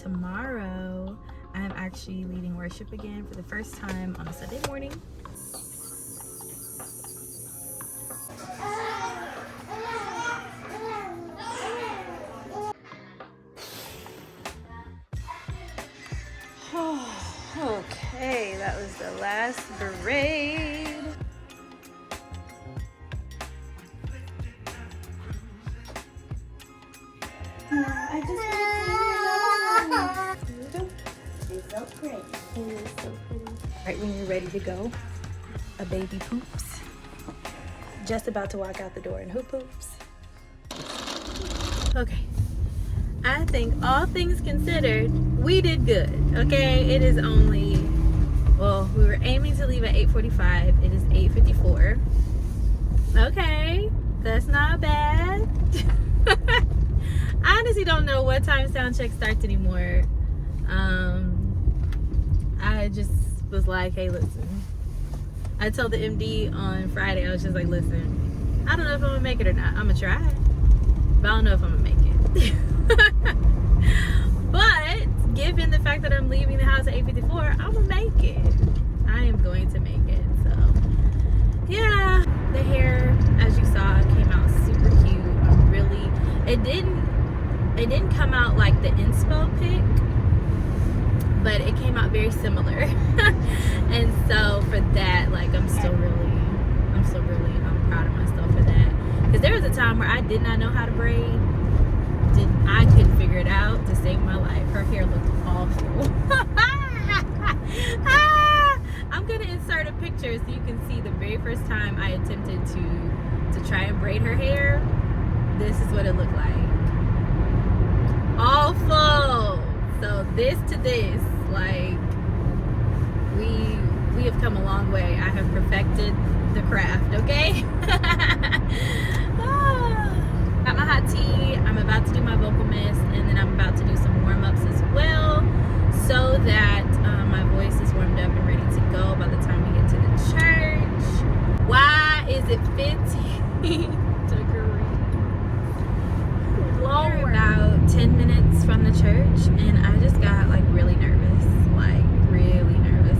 Tomorrow, I'm actually leading worship again for the first time on a Sunday morning. Okay, that was the last parade. I just it's so pretty. It is so pretty. Right when you're ready to go, a baby poops. Just about to walk out the door, and who poops? Okay. I think all things considered, we did good. Okay, it is only, well, we were aiming to leave at 8:45. It is 8:54. Okay, that's not bad. I honestly don't know what time sound check starts anymore. I just was like, hey, listen. I told the MD on Friday, I was just like, listen, I don't know if I'm gonna make it or not. I'm gonna try, but I don't know if I'm gonna make it. But given the fact that I'm leaving the house at 8:54, I'm gonna make it. I am going to make it. So yeah, the hair, as you saw, came out super cute. It didn't come out like the inspo pic, but it came out very similar. And so for that, like, I'm still really proud of myself for that, because there was a time where I did not know how to braid. I couldn't figure it out to save my life. Her hair looked awful. I'm gonna insert a picture so you can see the very first time I attempted to try and braid her hair. This is what it looked like. Awful. So this to this, like, we have come a long way. I have perfected the craft, okay? Got my hot tea. I'm about to do my vocal mist, and then I'm about to do some warm-ups as well, so that my voice is warmed up and ready to go by the time we get to the church. Why is it 50 degrees? We're about 10 minutes from the church, and I just got like really nervous,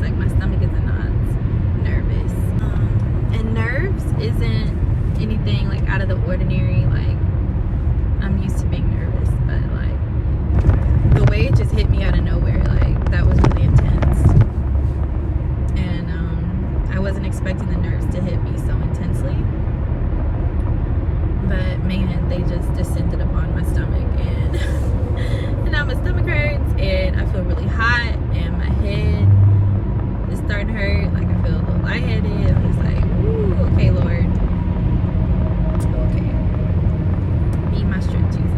like my stomach is in knots. Nervous. And nerves isn't anything like out of the ordinary. Like, I'm used to being nervous, but like the way it just hit me out of nowhere, like, that was really intense. And I wasn't expecting the nerves to hit me so intensely, but man, they just descended upon my stomach, and and now my stomach hurts, and I feel really hot, and my head is starting to hurt. Like, I feel a little lightheaded. I'm just like, ooh, okay, Lord. Okay. Be my strength, Jesus.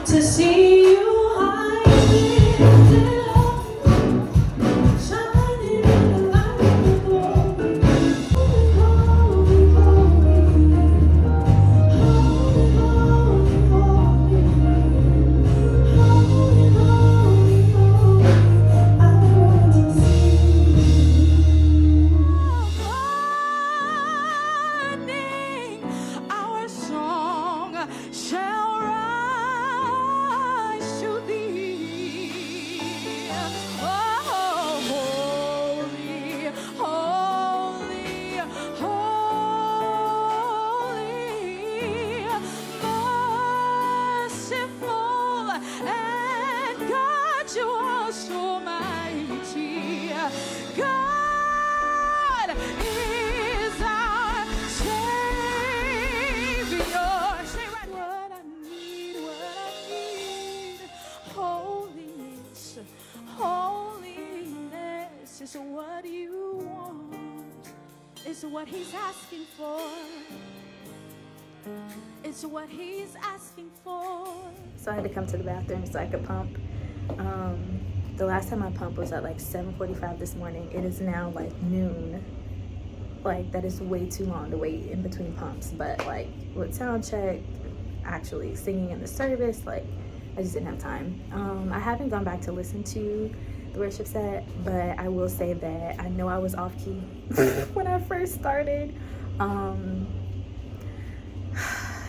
To see you high and lifted up, shining in the light of your glory. Holy, holy, holy, holy, holy, holy. It's what he's asking for. It's what he's asking for. So I had to come to the bathroom so I could pump. The last time I pumped was at like 7:45 this morning. It is now like noon. Like, that is way too long to wait in between pumps. But like with sound check, actually singing in the service, like I just didn't have time. I haven't gone back to listen to the worship set, but I will say that I know I was off key when I first started.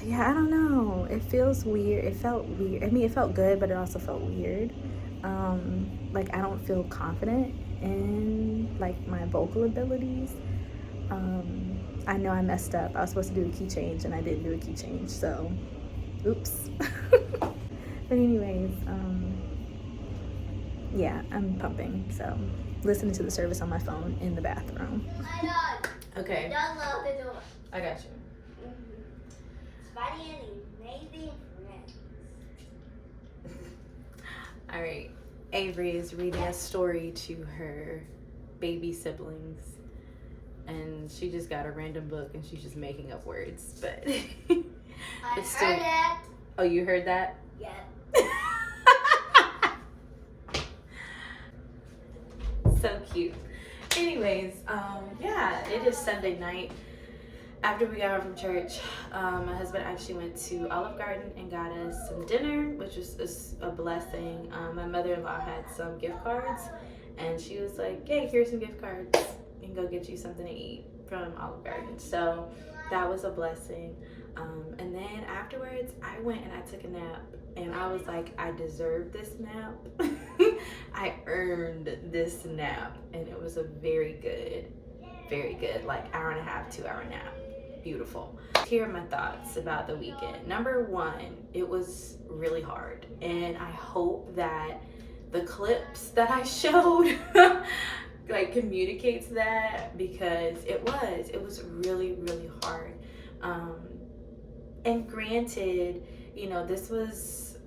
Yeah, I don't know. It feels weird. It felt weird. I mean, it felt good, but it also felt weird. Like, I don't feel confident in like my vocal abilities. I know I messed up. I was supposed to do a key change and I didn't do a key change, so oops. But anyways, yeah, I'm pumping, so listening to the service on my phone in the bathroom. Okay, I got you. All right, Avery is reading a story to her baby siblings, and she just got a random book and she's just making up words, but it's still... heard it. Oh, you heard that? Yeah. So cute. Anyways, yeah, it is Sunday night. After we got home from church, my husband actually went to Olive Garden and got us some dinner, which was a blessing. My mother-in-law had some gift cards, and she was like, hey, here's some gift cards. You can go get you something to eat from Olive Garden. So that was a blessing. And then afterwards, I went and I took a nap, and I was like, I deserve this nap. I earned this nap, and it was a very good, like hour and a half, 2 hour nap. Beautiful. Here are my thoughts about the weekend. Number one, it was really hard, and I hope that the clips that I showed like communicates that, because it was really hard. And granted, you know, this was,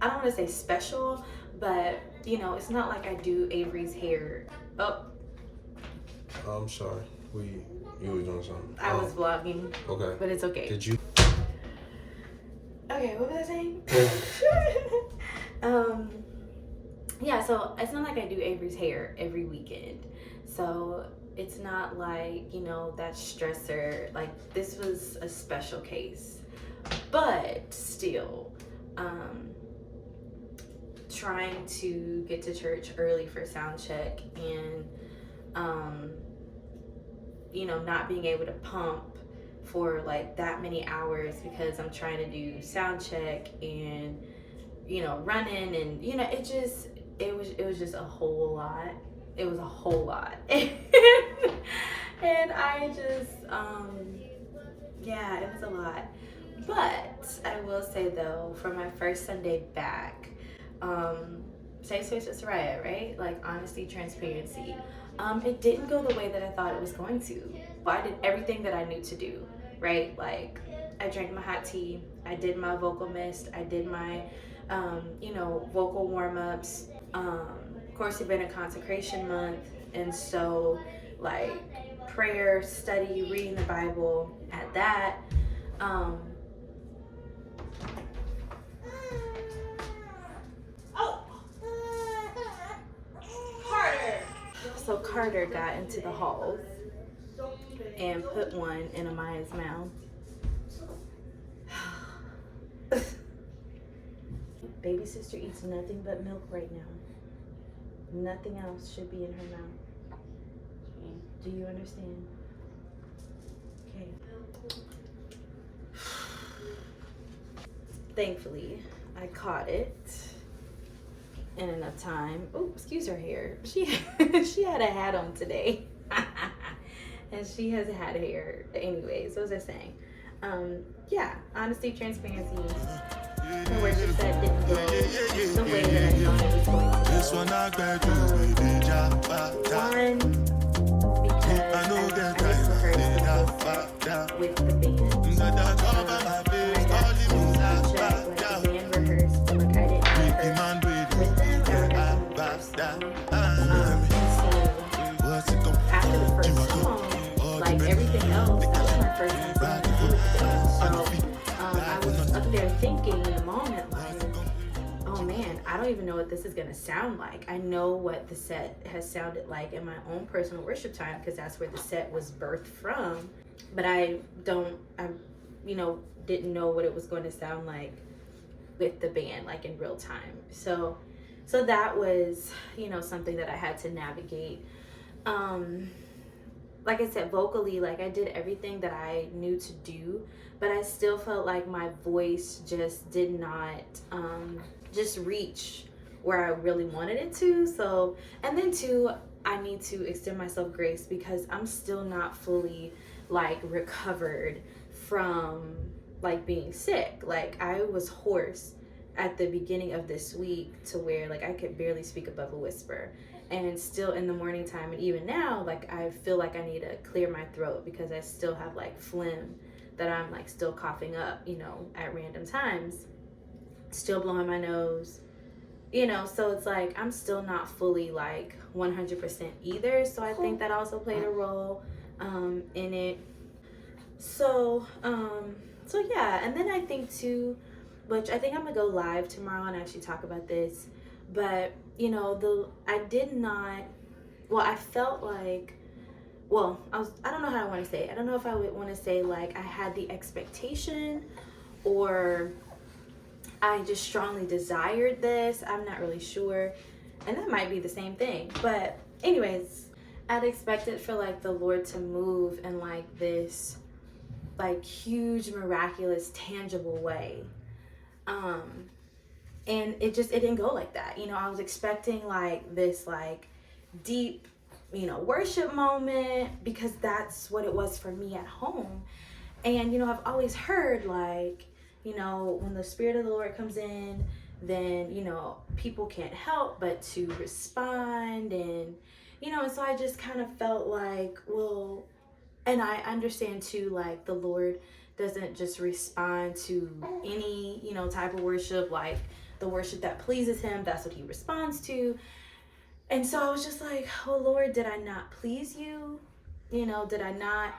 I don't want to say special, but you know, it's not like I do Avery's hair. Oh, I'm sorry. You were doing something. I was vlogging. Okay. But it's okay. Did you? Okay, what was I saying? Yeah, so it's not like I do Avery's hair every weekend. So it's not like, you know, that stressor. Like, this was a special case. But still, trying to get to church early for sound check, and you know, not being able to pump for like that many hours because I'm trying to do sound check and, you know, running, and you know, it was just a whole lot. It was a whole lot. And I just yeah, it was a lot. But I will say though, for my first Sunday back, safe space with Soraya, right? Like, honesty, transparency. It didn't go the way that I thought it was going to. But I did everything that I knew to do, right? Like, I drank my hot tea, I did my vocal mist, I did my, you know, vocal warm-ups. Of course, it's been a consecration month, and so, like, prayer, study, reading the Bible, at that. So Carter got into the halls and put one in Amaya's mouth. Baby sister eats nothing but milk right now. Nothing else should be in her mouth. Do you understand? Okay. Thankfully, I caught it in enough time. Oh, excuse her hair. She had a hat on today. And she has had hair. Anyways, what was I saying? Yeah, honesty, transparency. The worship set didn't go the way that I thought it was going to. This one I One, because I misrehearsed with the band. After the first song, like, everybody I don't even know what this is going to sound like. I know what the set has sounded like in my own personal worship time, because that's where the set was birthed from. But I didn't know what it was going to sound like with the band, like in real time. So that was, something that I had to navigate. Like I said, vocally, like I did everything that I knew to do, but I still felt like my voice just did not just reach where I really wanted it to. So, and then too, I need to extend myself grace because I'm still not fully like recovered from like being sick. Like I was hoarse at the beginning of this week to where like I could barely speak above a whisper. And still in the morning time, and even now, like I feel like I need to clear my throat because I still have like phlegm that I'm like still coughing up, at random times, still blowing my nose, so it's like I'm still not fully like 100% either. So I think that also played a role in it. So yeah, and then I think too, which I think I'm gonna go live tomorrow and actually talk about this, but I felt like, I don't know how I want to say it. I don't know if I would want to say like I had the expectation or I just strongly desired this. I'm not really sure. And that might be the same thing. But anyways, I'd expected for like the Lord to move in like this like huge, miraculous, tangible way. And it didn't go like that. I was expecting like this like deep, worship moment because that's what it was for me at home. And, I've always heard like, when the Spirit of the Lord comes in, then, people can't help but to respond. And, so I just kind of felt like, well, and I understand too, like the Lord doesn't just respond to any, type of worship, like the worship that pleases him, that's what he responds to. And so I was just like, oh Lord, did I not please you? Did I not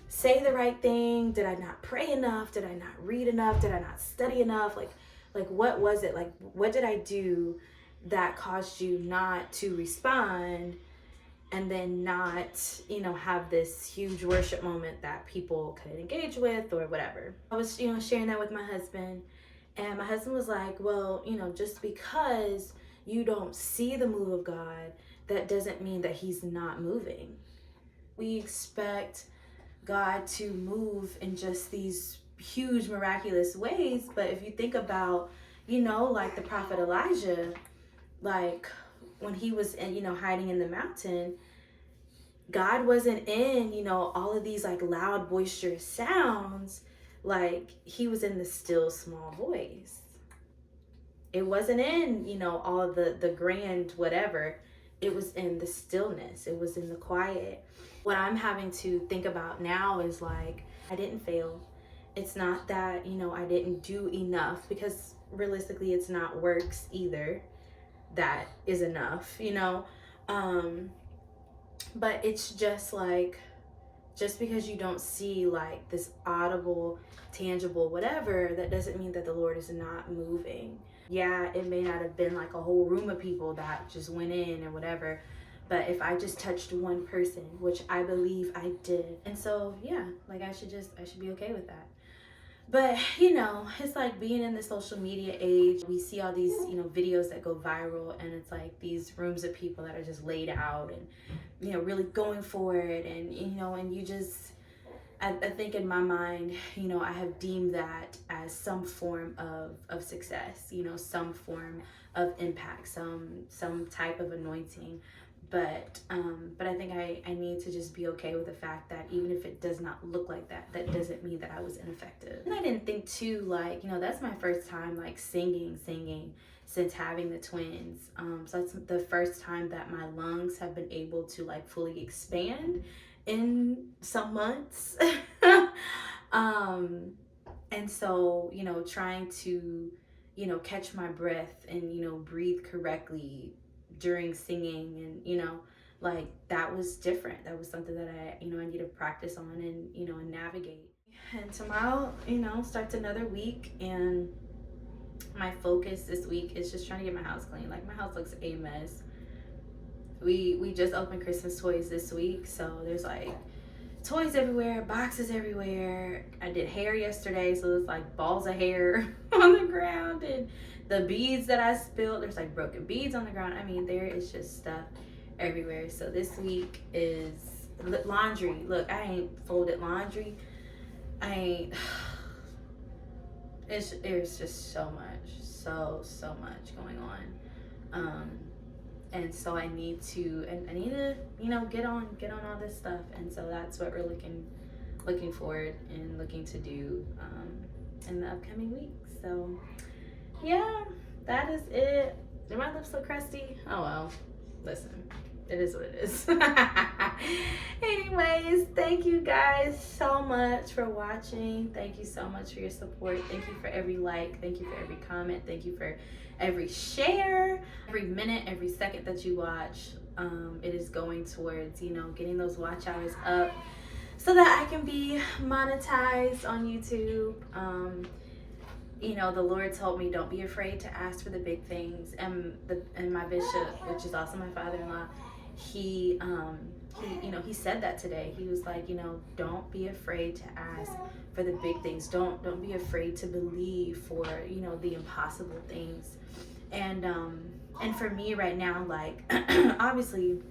say the right thing? Did I not pray enough? Did I not read enough? Did I not study enough? Like what was it? Like, what did I do that caused you not to respond and then not, have this huge worship moment that people could engage with or whatever? I was, sharing that with my husband, and my husband was like, well, just because you don't see the move of God, that doesn't mean that he's not moving. We expect God to move in just these huge miraculous ways, but if you think about, like the prophet Elijah, like when he was in, hiding in the mountain, God wasn't in, all of these like loud boisterous sounds. Like he was in the still small voice. It wasn't in, all of the grand whatever. It was in the stillness. It was in the quiet. What I'm having to think about now is like, I didn't fail. It's not that, I didn't do enough, because realistically it's not works either that is enough, but it's just like, just because you don't see like this audible, tangible, whatever, that doesn't mean that the Lord is not moving. Yeah, it may not have been like a whole room of people that just went in or whatever, but if I just touched one person, which I believe I did. And so, yeah, like I should be okay with that. But, it's like being in the social media age, we see all these, videos that go viral, and it's like these rooms of people that are just laid out and, really going for it. And, and you just, I think in my mind, I have deemed that as some form of success, some form of impact, some type of anointing. But I think I need to just be okay with the fact that even if it does not look like that, that doesn't mean that I was ineffective. And I didn't think too, like, that's my first time like singing since having the twins. So that's the first time that my lungs have been able to like fully expand in some months. And so, trying to, catch my breath and, breathe correctly during singing, and like that was different. That was something that I need to practice on and navigate. And tomorrow starts another week, and my focus this week is just trying to get my house clean. Like, my house looks a mess. We just opened Christmas toys this week, so there's like toys everywhere, boxes everywhere. I did hair yesterday, so there's like balls of hair on the ground, and the beads that I spilled, there's like broken beads on the ground. I mean, there is just stuff everywhere. So this week is laundry. Look, I ain't folded laundry. It's just so much going on. And so I need to get on all this stuff. And so that's what we're looking forward and looking to do in the upcoming weeks. So yeah, that is it. Did my lips look crusty? Oh well, listen, it is what it is. Anyways, thank you guys so much for watching. Thank you so much for your support. Thank you for every like. Thank you for every comment. Thank you for every share, every minute, every second that you watch. It is going towards, getting those watch hours up so that I can be monetized on YouTube. The Lord told me, don't be afraid to ask for the big things. And my bishop, which is also my father-in-law, he said that today. He was like, don't be afraid to ask for the big things. Don't be afraid to believe for, the impossible things. And for me right now, like, obviously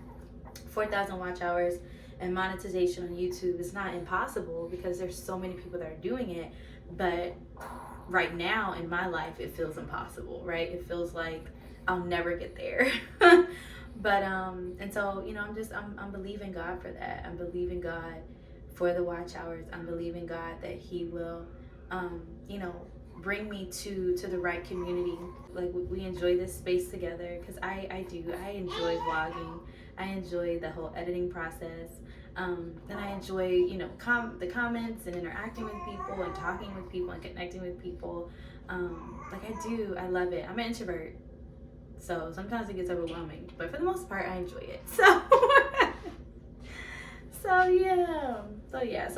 4,000 watch hours and monetization on YouTube is not impossible because there's so many people that are doing it. But right now in my life, it feels impossible, right? It feels like I'll never get there. But and so I'm believing God for that. I'm believing God for the watch hours. I'm believing God that He will bring me to the right community. Like, we enjoy this space together, because I enjoy vlogging. I enjoy the whole editing process, and I enjoy the comments and interacting with people and talking with people and connecting with people. I love it. I'm an introvert, so sometimes it gets overwhelming, but for the most part I enjoy it. So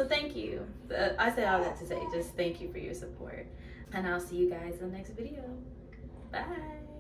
thank you. I say all that to say just thank you for your support, and I'll see you guys in the next video. Bye.